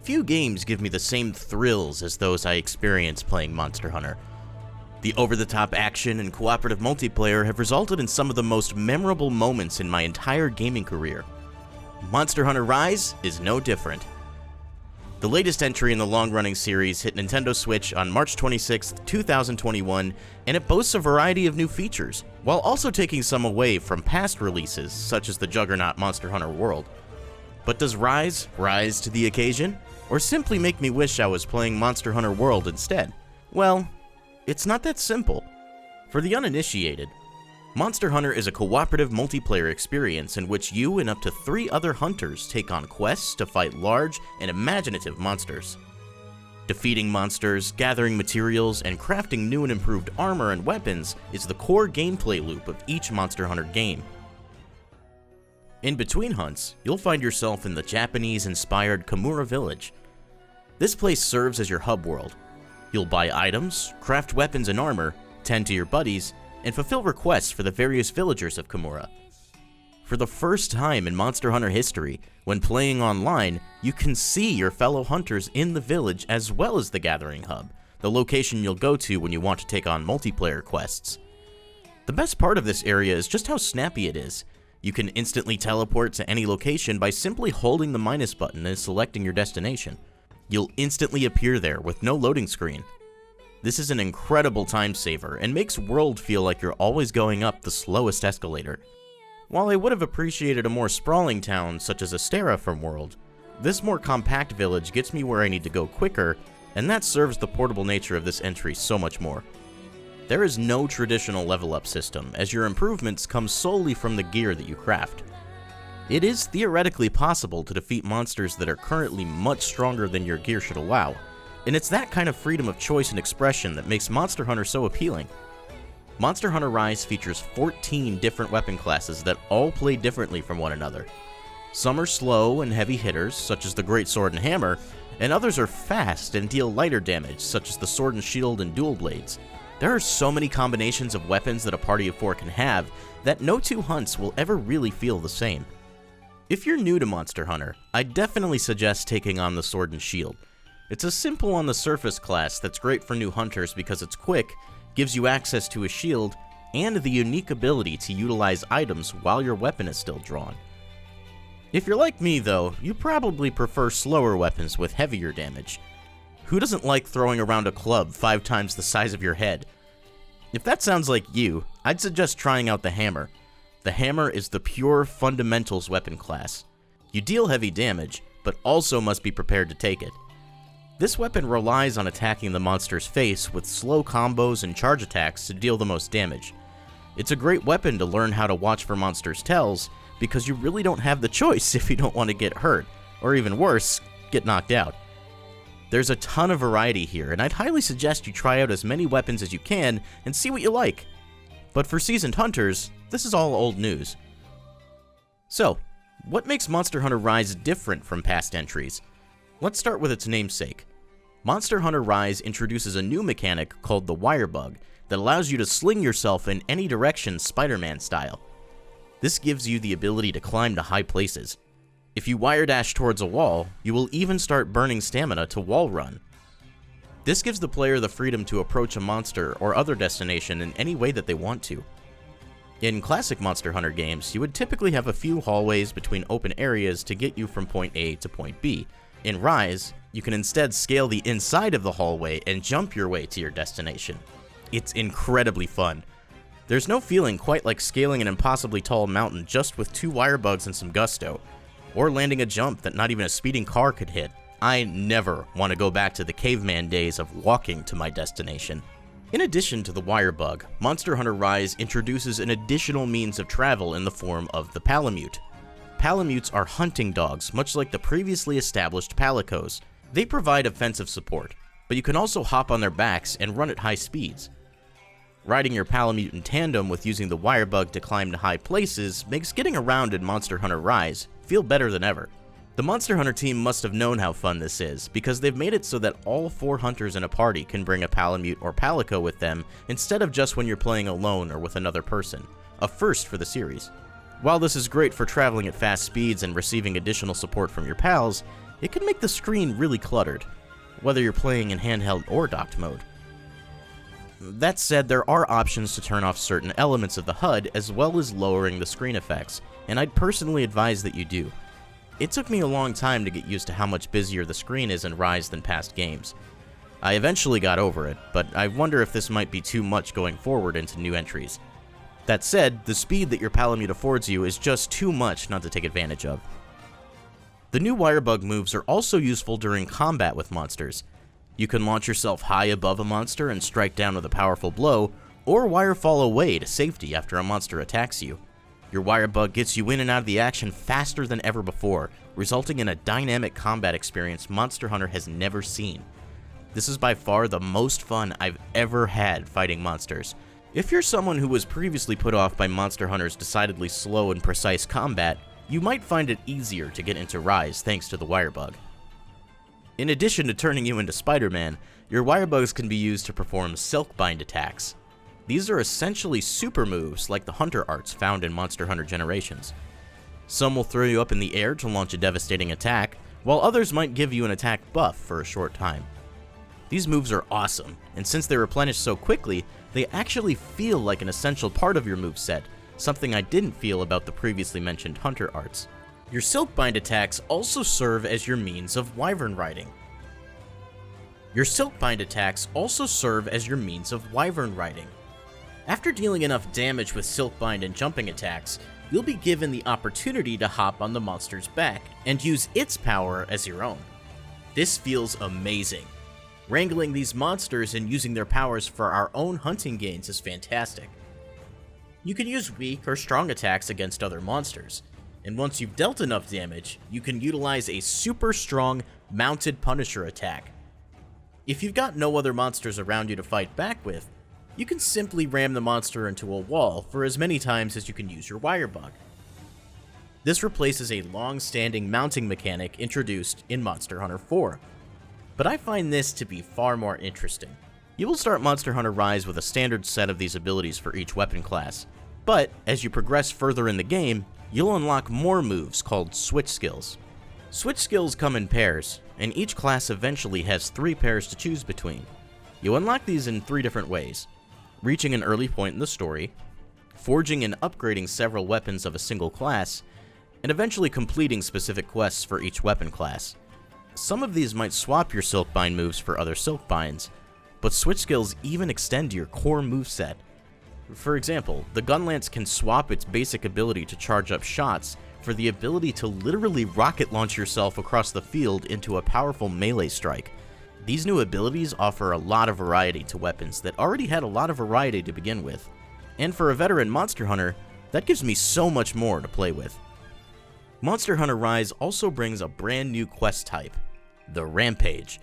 few games give me the same thrills as those I experienced playing Monster Hunter. The over-the-top action and cooperative multiplayer have resulted in some of the most memorable moments in my entire gaming career. Monster Hunter Rise is no different. The latest entry in the long-running series hit Nintendo Switch on March 26, 2021, and it boasts a variety of new features, while also taking some away from past releases, such as the juggernaut Monster Hunter World. But does Rise rise to the occasion, or simply make me wish I was playing Monster Hunter World instead? Well, it's not that simple. For the uninitiated, Monster Hunter is a cooperative multiplayer experience in which you and up to 3 other hunters take on quests to fight large and imaginative monsters. Defeating monsters, gathering materials, and crafting new and improved armor and weapons is the core gameplay loop of each Monster Hunter game. In between hunts, you'll find yourself in the Japanese-inspired Kamura Village. This place serves as your hub world. You'll buy items, craft weapons and armor, tend to your buddies, and fulfill requests for the various villagers of Kamura. For the first time in Monster Hunter history, when playing online, you can see your fellow hunters in the village as well as the Gathering Hub, the location you'll go to when you want to take on multiplayer quests. The best part of this area is just how snappy it is. You can instantly teleport to any location by simply holding the minus button and selecting your destination. You'll instantly appear there with no loading screen. This is an incredible time saver and makes World feel like you're always going up the slowest escalator. While I would have appreciated a more sprawling town such as Astera from World, this more compact village gets me where I need to go quicker, and that serves the portable nature of this entry so much more. There is no traditional level up system, as your improvements come solely from the gear that you craft. It is theoretically possible to defeat monsters that are currently much stronger than your gear should allow, and it's that kind of freedom of choice and expression that makes Monster Hunter so appealing. Monster Hunter Rise features 14 different weapon classes that all play differently from one another. Some are slow and heavy hitters, such as the Great Sword and Hammer, and others are fast and deal lighter damage, such as the Sword and Shield and Dual Blades. There are so many combinations of weapons that a party of 4 can have that no 2 hunts will ever really feel the same. If you're new to Monster Hunter, I definitely suggest taking on the Sword and Shield. It's a simple on the surface class that's great for new hunters because it's quick, gives you access to a shield, and the unique ability to utilize items while your weapon is still drawn. If you're like me though, you probably prefer slower weapons with heavier damage. Who doesn't like throwing around a club 5 times the size of your head? If that sounds like you, I'd suggest trying out the Hammer. The Hammer is the pure fundamentals weapon class. You deal heavy damage, but also must be prepared to take it. This weapon relies on attacking the monster's face with slow combos and charge attacks to deal the most damage. It's a great weapon to learn how to watch for monsters' tells, because you really don't have the choice if you don't want to get hurt, or even worse, get knocked out. There's a ton of variety here, and I'd highly suggest you try out as many weapons as you can and see what you like. But for seasoned hunters, this is all old news. So, what makes Monster Hunter Rise different from past entries? Let's start with its namesake. Monster Hunter Rise introduces a new mechanic called the Wirebug that allows you to sling yourself in any direction Spider-Man style. This gives you the ability to climb to high places. If you wire dash towards a wall, you will even start burning stamina to wall run. This gives the player the freedom to approach a monster or other destination in any way that they want to. In classic Monster Hunter games, you would typically have a few hallways between open areas to get you from point A to point B. In Rise, you can instead scale the inside of the hallway and jump your way to your destination. It's incredibly fun. There's no feeling quite like scaling an impossibly tall mountain just with 2 wirebugs and some gusto, or landing a jump that not even a speeding car could hit. I never want to go back to the caveman days of walking to my destination. In addition to the Wirebug, Monster Hunter Rise introduces an additional means of travel in the form of the Palamute. Palamutes are hunting dogs, much like the previously established Palicos. They provide offensive support, but you can also hop on their backs and run at high speeds. Riding your Palamute in tandem with using the Wirebug to climb to high places makes getting around in Monster Hunter Rise feel better than ever. The Monster Hunter team must have known how fun this is, because they've made it so that all 4 hunters in a party can bring a Palamute or Palico with them instead of just when you're playing alone or with another person, a first for the series. While this is great for traveling at fast speeds and receiving additional support from your pals, it can make the screen really cluttered, whether you're playing in handheld or docked mode. That said, there are options to turn off certain elements of the HUD as well as lowering the screen effects, and I'd personally advise that you do. It took me a long time to get used to how much busier the screen is in Rise than past games. I eventually got over it, but I wonder if this might be too much going forward into new entries. That said, the speed that your Palamute affords you is just too much not to take advantage of. The new Wirebug moves are also useful during combat with monsters. You can launch yourself high above a monster and strike down with a powerful blow, or wirefall away to safety after a monster attacks you. Your Wirebug gets you in and out of the action faster than ever before, resulting in a dynamic combat experience Monster Hunter has never seen. This is by far the most fun I've ever had fighting monsters. If you're someone who was previously put off by Monster Hunter's decidedly slow and precise combat, you might find it easier to get into Rise thanks to the Wirebug. In addition to turning you into Spider-Man, your Wirebugs can be used to perform Silkbind attacks. These are essentially super moves like the Hunter arts found in Monster Hunter Generations. Some will throw you up in the air to launch a devastating attack, while others might give you an attack buff for a short time. These moves are awesome, and since they replenish so quickly, they actually feel like an essential part of your moveset, something I didn't feel about the previously mentioned Hunter arts. Your Silkbind attacks also serve as your means of wyvern riding. After dealing enough damage with Silkbind and jumping attacks, you'll be given the opportunity to hop on the monster's back and use its power as your own. This feels amazing. Wrangling these monsters and using their powers for our own hunting gains is fantastic. You can use weak or strong attacks against other monsters, and once you've dealt enough damage, you can utilize a super strong mounted Punisher attack. If you've got no other monsters around you to fight back with, you can simply ram the monster into a wall for as many times as you can use your Wirebug. This replaces a long-standing mounting mechanic introduced in Monster Hunter 4, but I find this to be far more interesting. You will start Monster Hunter Rise with a standard set of these abilities for each weapon class, but as you progress further in the game, you'll unlock more moves called Switch Skills. Switch Skills come in pairs, and each class eventually has 3 pairs to choose between. You unlock these in 3 different ways: reaching an early point in the story, forging and upgrading several weapons of a single class, and eventually completing specific quests for each weapon class. Some of these might swap your Silkbind moves for other Silkbinds, but Switch Skills even extend to your core moveset. For example, the Gunlance can swap its basic ability to charge up shots for the ability to literally rocket launch yourself across the field into a powerful melee strike. These new abilities offer a lot of variety to weapons that already had a lot of variety to begin with, and for a veteran Monster Hunter, that gives me so much more to play with. Monster Hunter Rise also brings a brand new quest type, the Rampage.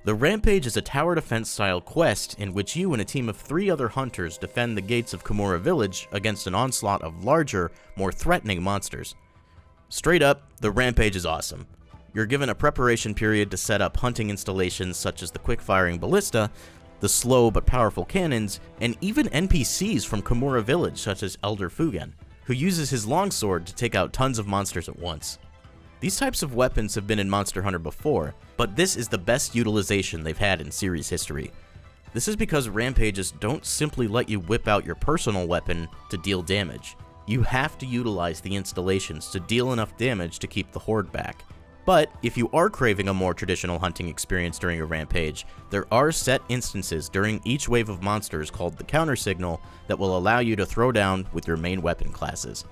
The Rampage is a tower defense style quest in which you and a team of 3 other hunters defend the gates of Komura Village against an onslaught of larger, more threatening monsters. Straight up, the Rampage is awesome. You're given a preparation period to set up hunting installations such as the quick-firing ballista, the slow but powerful cannons, and even NPCs from Komura Village such as Elder Fugen, who uses his longsword to take out tons of monsters at once. These types of weapons have been in Monster Hunter before, but this is the best utilization they've had in series history. This is because Rampages don't simply let you whip out your personal weapon to deal damage. You have to utilize the installations to deal enough damage to keep the horde back. But if you are craving a more traditional hunting experience during a Rampage, there are set instances during each wave of monsters called the counter signal that will allow you to throw down with your main weapon classes.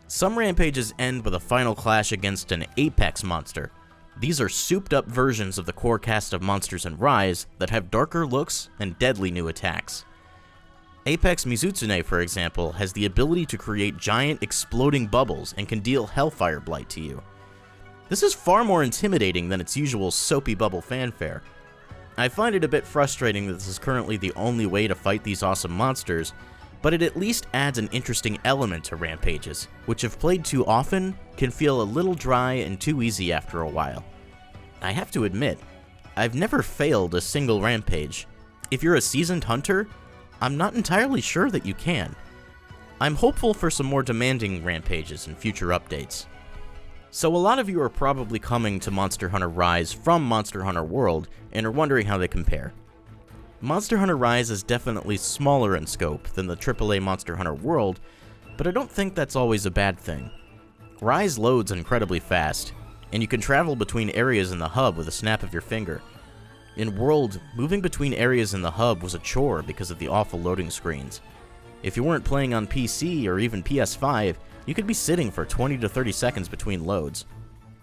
Some Rampages end with a final clash against an Apex monster. These are souped up versions of the core cast of monsters in Rise that have darker looks and deadly new attacks. Apex Mizutsune, for example, has the ability to create giant exploding bubbles and can deal Hellfire Blight to you. This is far more intimidating than its usual soapy bubble fanfare. I find it a bit frustrating that this is currently the only way to fight these awesome monsters, but it at least adds an interesting element to Rampages, which if played too often, can feel a little dry and too easy after a while. I have to admit, I've never failed a single Rampage. If you're a seasoned hunter, I'm not entirely sure that you can. I'm hopeful for some more demanding Rampages in future updates. So a lot of you are probably coming to Monster Hunter Rise from Monster Hunter World and are wondering how they compare. Monster Hunter Rise is definitely smaller in scope than the AAA Monster Hunter World, but I don't think that's always a bad thing. Rise loads incredibly fast, and you can travel between areas in the hub with a snap of your finger. In World, moving between areas in the hub was a chore because of the awful loading screens. If you weren't playing on PC or even PS5, you could be sitting for 20 to 30 seconds between loads.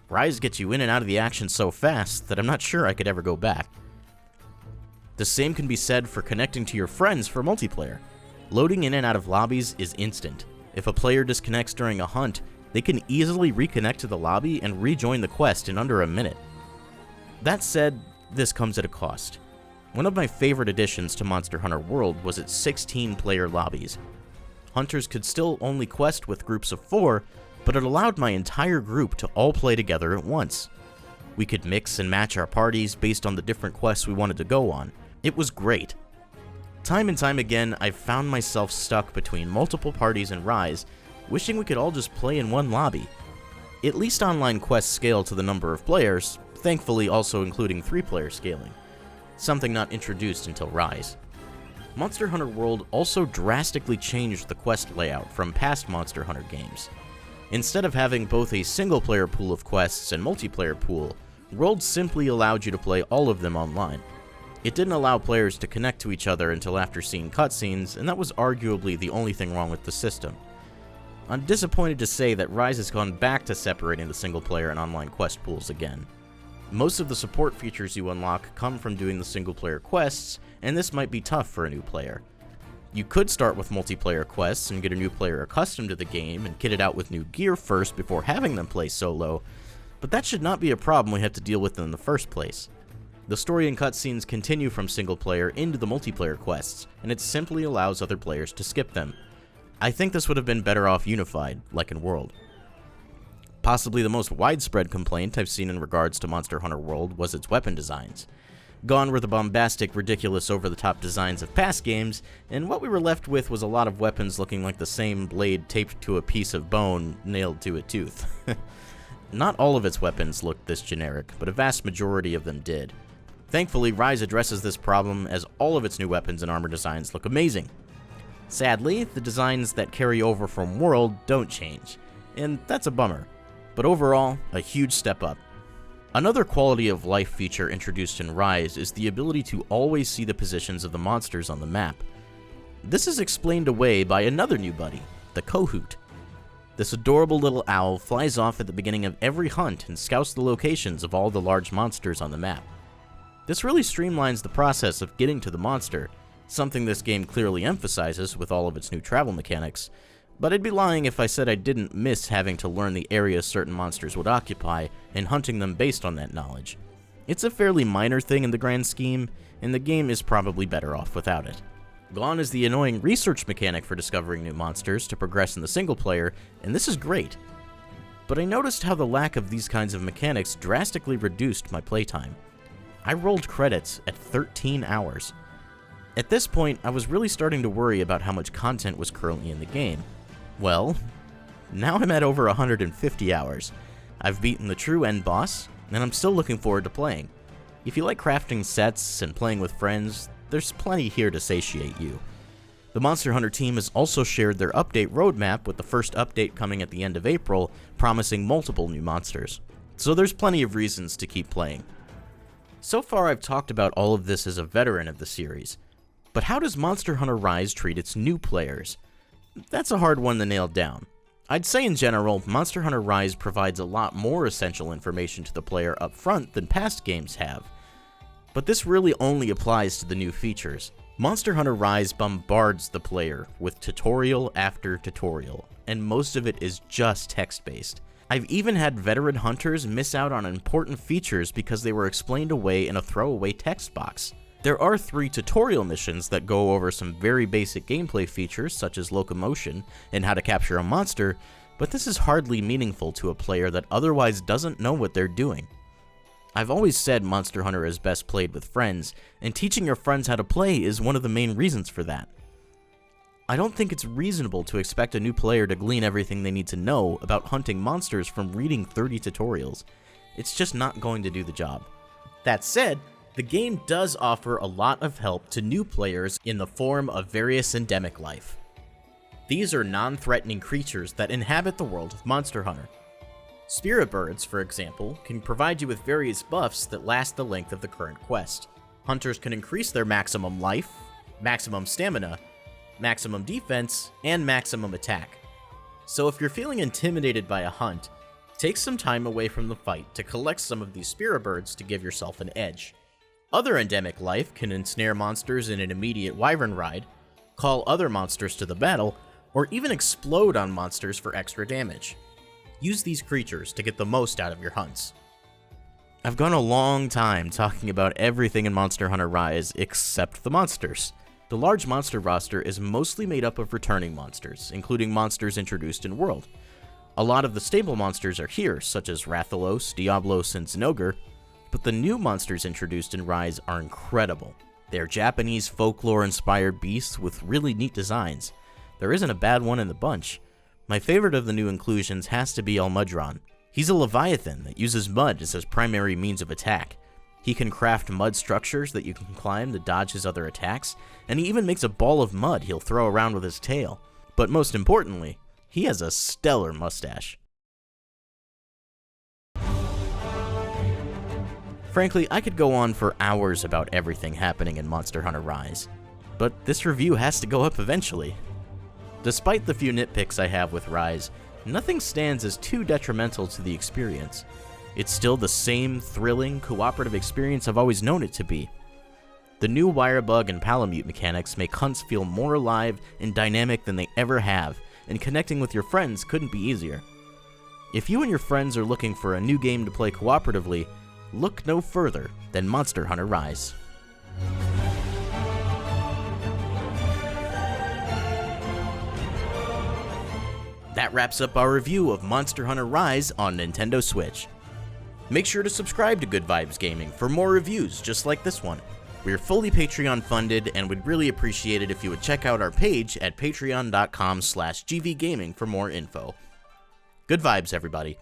Rise gets you in and out of the action so fast that I'm not sure I could ever go back. The same can be said for connecting to your friends for multiplayer. Loading in and out of lobbies is instant. If a player disconnects during a hunt, they can easily reconnect to the lobby and rejoin the quest in under a minute. That said, this comes at a cost. One of my favorite additions to Monster Hunter World was its 16-player lobbies. Hunters could still only quest with groups of 4, but it allowed my entire group to all play together at once. We could mix and match our parties based on the different quests we wanted to go on. It was great. Time and time again, I've found myself stuck between multiple parties in Rise, wishing we could all just play in one lobby. At least online quests scale to the number of players, thankfully also including 3-player scaling, something not introduced until Rise. Monster Hunter World also drastically changed the quest layout from past Monster Hunter games. Instead of having both a single-player pool of quests and multiplayer pool, World simply allowed you to play all of them online. It didn't allow players to connect to each other until after seeing cutscenes, and that was arguably the only thing wrong with the system. I'm disappointed to say that Rise has gone back to separating the single-player and online quest pools again. Most of the support features you unlock come from doing the single-player quests, and this might be tough for a new player. You could start with multiplayer quests and get a new player accustomed to the game and kit it out with new gear first before having them play solo, but that should not be a problem we have to deal with in the first place. The story and cutscenes continue from single-player into the multiplayer quests, and it simply allows other players to skip them. I think this would have been better off unified, like in World. Possibly the most widespread complaint I've seen in regards to Monster Hunter World was its weapon designs. Gone were the bombastic, ridiculous, over-the-top designs of past games, and what we were left with was a lot of weapons looking like the same blade taped to a piece of bone nailed to a tooth. Not all of its weapons looked this generic, but a vast majority of them did. Thankfully, Rise addresses this problem as all of its new weapons and armor designs look amazing. Sadly, the designs that carry over from World don't change, and that's a bummer. But overall, a huge step up. Another quality of life feature introduced in Rise is the ability to always see the positions of the monsters on the map. This is explained away by another new buddy, the Kohoot. This adorable little owl flies off at the beginning of every hunt and scouts the locations of all the large monsters on the map. This really streamlines the process of getting to the monster, something this game clearly emphasizes with all of its new travel mechanics, but I'd be lying if I said I didn't miss having to learn the areas certain monsters would occupy and hunting them based on that knowledge. It's a fairly minor thing in the grand scheme, and the game is probably better off without it. Gone is the annoying research mechanic for discovering new monsters to progress in the single player, and this is great. But I noticed how the lack of these kinds of mechanics drastically reduced my playtime. I rolled credits at 13 hours. At this point, I was really starting to worry about how much content was currently in the game. Well, now I'm at over 150 hours. I've beaten the true end boss, and I'm still looking forward to playing. If you like crafting sets and playing with friends, there's plenty here to satiate you. The Monster Hunter team has also shared their update roadmap, with the first update coming at the end of April, promising multiple new monsters. So there's plenty of reasons to keep playing. So far I've talked about all of this as a veteran of the series, but how does Monster Hunter Rise treat its new players? That's a hard one to nail down. I'd say in general, Monster Hunter Rise provides a lot more essential information to the player up front than past games have. But this really only applies to the new features. Monster Hunter Rise bombards the player with tutorial after tutorial, and most of it is just text-based. I've even had veteran hunters miss out on important features because they were explained away in a throwaway text box. There are 3 tutorial missions that go over some very basic gameplay features such as locomotion and how to capture a monster, but this is hardly meaningful to a player that otherwise doesn't know what they're doing. I've always said Monster Hunter is best played with friends, and teaching your friends how to play is one of the main reasons for that. I don't think it's reasonable to expect a new player to glean everything they need to know about hunting monsters from reading 30 tutorials. It's just not going to do the job. That said, the game does offer a lot of help to new players in the form of various endemic life. These are non-threatening creatures that inhabit the world of Monster Hunter. Spirit birds, for example, can provide you with various buffs that last the length of the current quest. Hunters can increase their maximum life, maximum stamina, maximum defense, and maximum attack. So if you're feeling intimidated by a hunt, take some time away from the fight to collect some of these spirit birds to give yourself an edge. Other endemic life can ensnare monsters in an immediate wyvern ride, call other monsters to the battle, or even explode on monsters for extra damage. Use these creatures to get the most out of your hunts. I've gone a long time talking about everything in Monster Hunter Rise except the monsters. The large monster roster is mostly made up of returning monsters, including monsters introduced in World. A lot of the stable monsters are here, such as Rathalos, Diablos, and Zinogre, but the new monsters introduced in Rise are incredible. They are Japanese folklore-inspired beasts with really neat designs. There isn't a bad one in the bunch. My favorite of the new inclusions has to be Almudron. He's a leviathan that uses mud as his primary means of attack. He can craft mud structures that you can climb to dodge his other attacks, and he even makes a ball of mud he'll throw around with his tail. But most importantly, he has a stellar mustache. Frankly, I could go on for hours about everything happening in Monster Hunter Rise, but this review has to go up eventually. Despite the few nitpicks I have with Rise, nothing stands as too detrimental to the experience. It's still the same thrilling, cooperative experience I've always known it to be. The new Wirebug and Palamute mechanics make hunts feel more alive and dynamic than they ever have, and connecting with your friends couldn't be easier. If you and your friends are looking for a new game to play cooperatively, look no further than Monster Hunter Rise. That wraps up our review of Monster Hunter Rise on Nintendo Switch. Make sure to subscribe to Good Vibes Gaming for more reviews just like this one. We're fully Patreon funded and would really appreciate it if you would check out our page at patreon.com/gvgaming for more info. Good vibes, everybody.